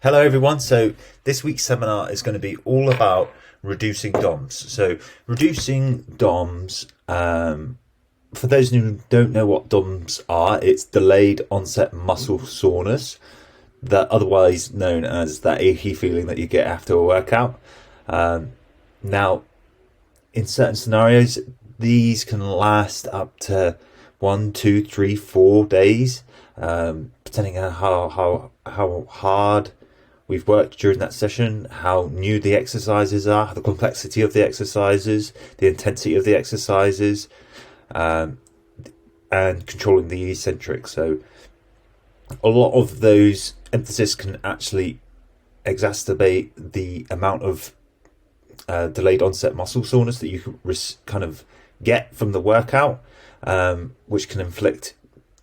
Hello everyone. So this week's seminar is going to be all about reducing DOMS. So reducing DOMS, for those who don't know what DOMS are, it's delayed onset muscle soreness, that otherwise known as that achy feeling that you get after a workout. Now, in certain scenarios, these can last up to 1, 2, 3, 4 days, depending on how hard we've worked during that session, how new the exercises are, the complexity of the exercises, the intensity of the exercises, and controlling the eccentric. So a lot of those emphasis can actually exacerbate the amount of delayed onset muscle soreness that you can kind of get from the workout, which can inflict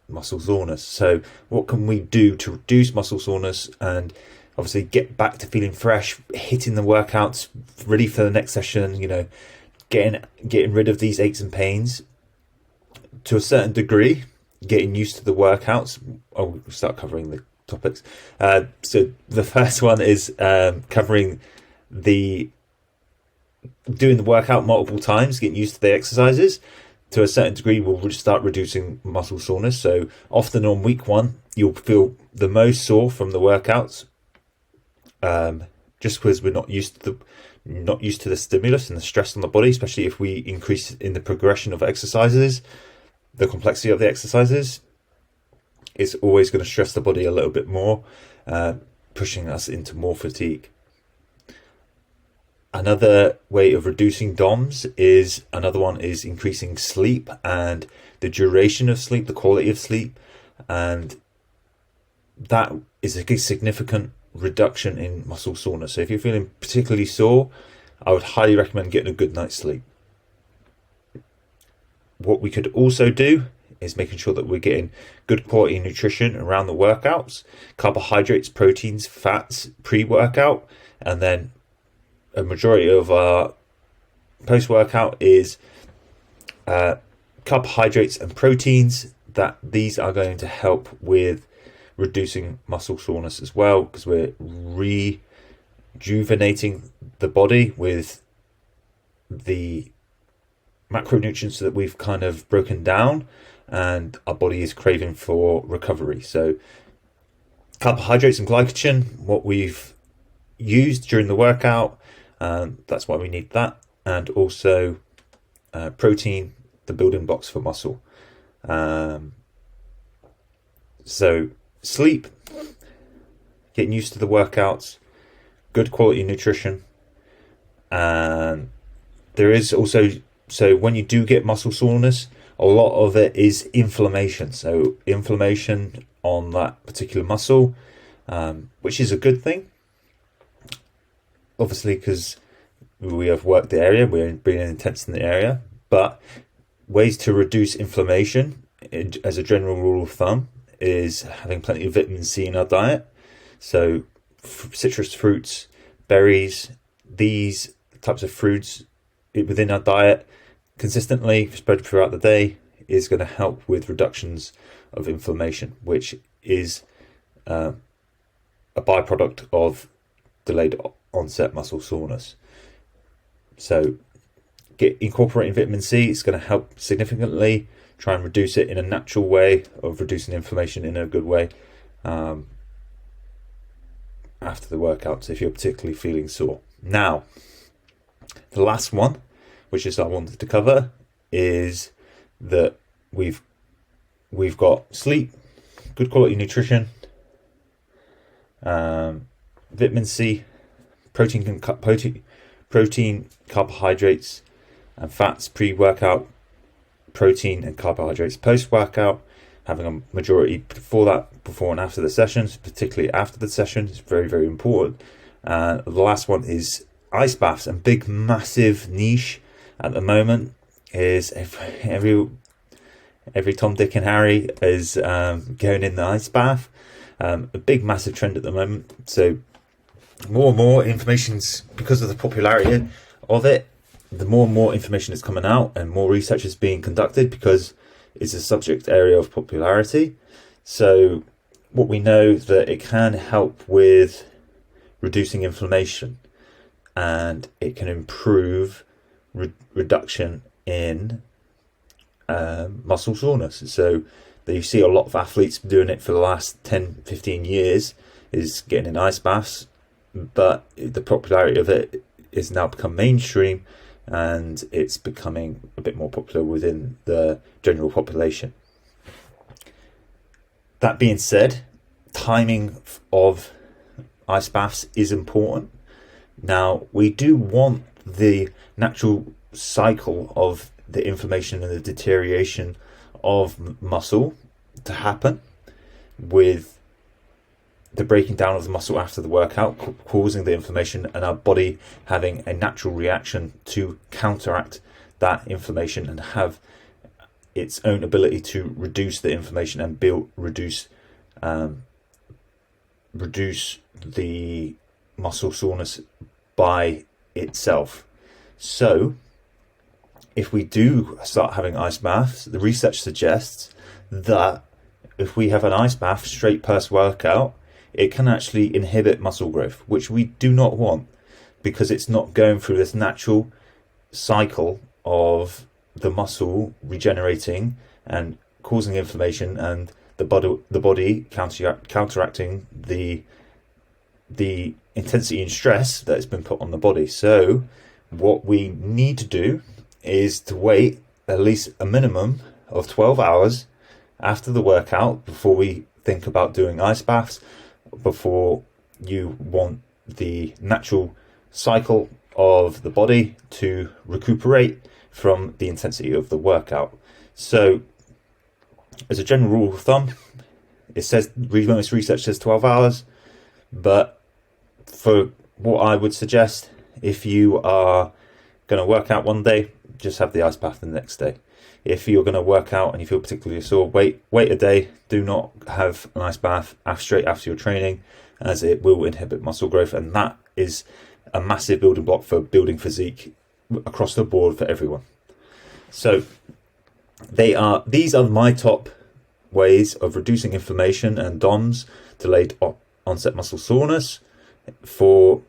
muscle soreness. So what can we do to reduce muscle soreness and obviously get back to feeling fresh, hitting the workouts, ready for the next session, getting rid of these aches and pains to a certain degree, getting used to the workouts. We'll start covering the topics. So the first one is covering doing the workout multiple times, getting used to the exercises. To a certain degree, we'll start reducing muscle soreness. So often on week one, you'll feel the most sore from the workouts, just because we're not used to the stimulus and the stress on the body, especially if we increase in the progression of exercises, the complexity of the exercises. It's always going to stress the body a little bit more, pushing us into more fatigue. Another way of reducing DOMS is increasing sleep and the duration of sleep, the quality of sleep, and that is a significant reduction in muscle soreness. So if you're feeling particularly sore, I would highly recommend getting a good night's sleep. What we could also do is making sure that we're getting good quality nutrition around the workouts, carbohydrates, proteins, fats, pre-workout, and then a majority of our post-workout is carbohydrates and proteins. That these are going to help with reducing muscle soreness as well, because we're rejuvenating the body with the macronutrients that we've kind of broken down, and our body is craving for recovery. So carbohydrates and glycogen, what we've used during the workout, that's why we need that, and also protein, the building blocks for muscle. So sleep, getting used to the workouts, good quality nutrition, and there is also, so when you do get muscle soreness, a lot of it is inflammation. So inflammation on that particular muscle, which is a good thing, obviously, because we have worked the area, we're being intense in the area. But ways to reduce inflammation, as a general rule of thumb, is having plenty of vitamin C in our diet. So citrus fruits, berries, these types of fruits within our diet consistently spread throughout the day is going to help with reductions of inflammation, which is a byproduct of delayed onset muscle soreness. So incorporating vitamin C is going to help significantly try and reduce it in a natural way of reducing inflammation in a good way after the workouts, if you're particularly feeling sore. Now, the last one, which is I wanted to cover, is that we've got sleep, good quality nutrition, vitamin C, protein, carbohydrates, and fats pre-workout, protein and carbohydrates post-workout, having a majority before and after the sessions, particularly after the session, is very, very important. And the last one is ice baths, and big, massive niche at the moment is every Tom, Dick and Harry is going in the ice bath. A big, massive trend at the moment. So more and more information's, because of the popularity of it, the more and more information is coming out and more research is being conducted because it's a subject area of popularity. So what we know that it can help with reducing inflammation, and it can improve reduction in muscle soreness. So you see a lot of athletes doing it for the last 10-15 years, is getting in ice baths, but the popularity of it is now become mainstream, and it's becoming a bit more popular within the general population. That being said, timing of ice baths is important. Now, we do want the natural cycle of the inflammation and the deterioration of muscle to happen, with the breaking down of the muscle after the workout causing the inflammation, and our body having a natural reaction to counteract that inflammation and have its own ability to reduce the inflammation and reduce the muscle soreness by itself. So if we do start having ice baths, the research suggests that if we have an ice bath straight post workout, it can actually inhibit muscle growth, which we do not want, because it's not going through this natural cycle of the muscle regenerating and causing inflammation, and the body counteracting the intensity and stress that has been put on the body. So what we need to do is to wait at least a minimum of 12 hours after the workout before we think about doing ice baths, before you want the natural cycle of the body to recuperate from the intensity of the workout. So as a general rule of thumb, it says, most research says 12 hours, but for what I would suggest, if you are going to work out one day, just have the ice bath the next day. If you're going to work out and you feel particularly sore, wait a day. Do not have an ice bath straight after your training, as it will inhibit muscle growth, and that is a massive building block for building physique across the board for everyone. So these are my top ways of reducing inflammation and DOMS, delayed onset muscle soreness, for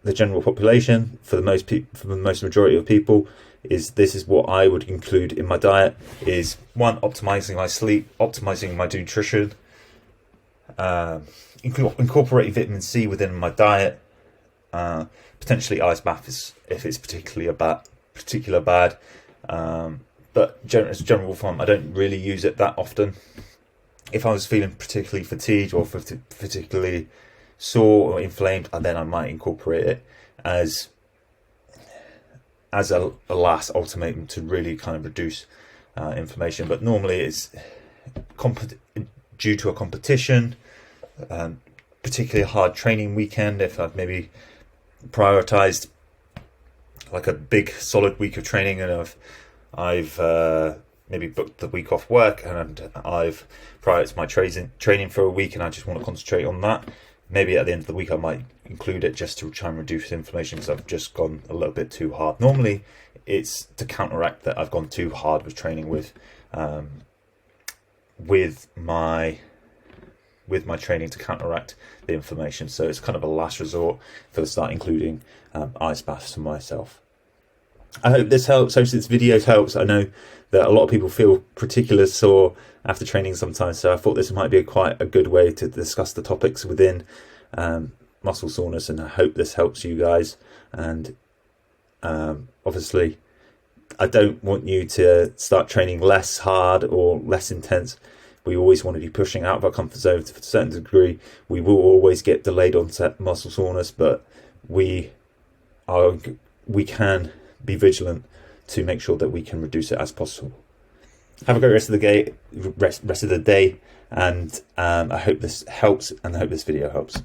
the general population. For the most majority of people, this is what I would include in my diet: is 1, optimizing my sleep, optimizing my nutrition, incorporating vitamin C within my diet, potentially ice baths if it's particular bad. But as a general form, I don't really use it that often. If I was feeling particularly fatigued or particularly sore or inflamed, then I might incorporate it as a last ultimatum to really kind of reduce inflammation. But normally it's due to a competition, particularly a hard training weekend. If I've maybe prioritized like a big solid week of training, and I've maybe booked the week off work, and I've prioritized my training for a week, and I just want to concentrate on that. Maybe at the end of the week I might include it just to try and reduce inflammation, because I've just gone a little bit too hard. Normally it's to counteract that I've gone too hard with training with my training, to counteract the inflammation. So it's kind of a last resort for start including ice baths for myself. I hope this helps. I hope this video helps. I know that a lot of people feel particularly sore after training sometimes, so I thought this might be quite a good way to discuss the topics within muscle soreness, and I hope this helps you guys. And obviously I don't want you to start training less hard or less intense. We always want to be pushing out of our comfort zone to a certain degree. We will always get delayed onset muscle soreness, but we can be vigilant to make sure that we can reduce it as possible. Have a great rest of the day, and I hope this helps, and I hope this video helps.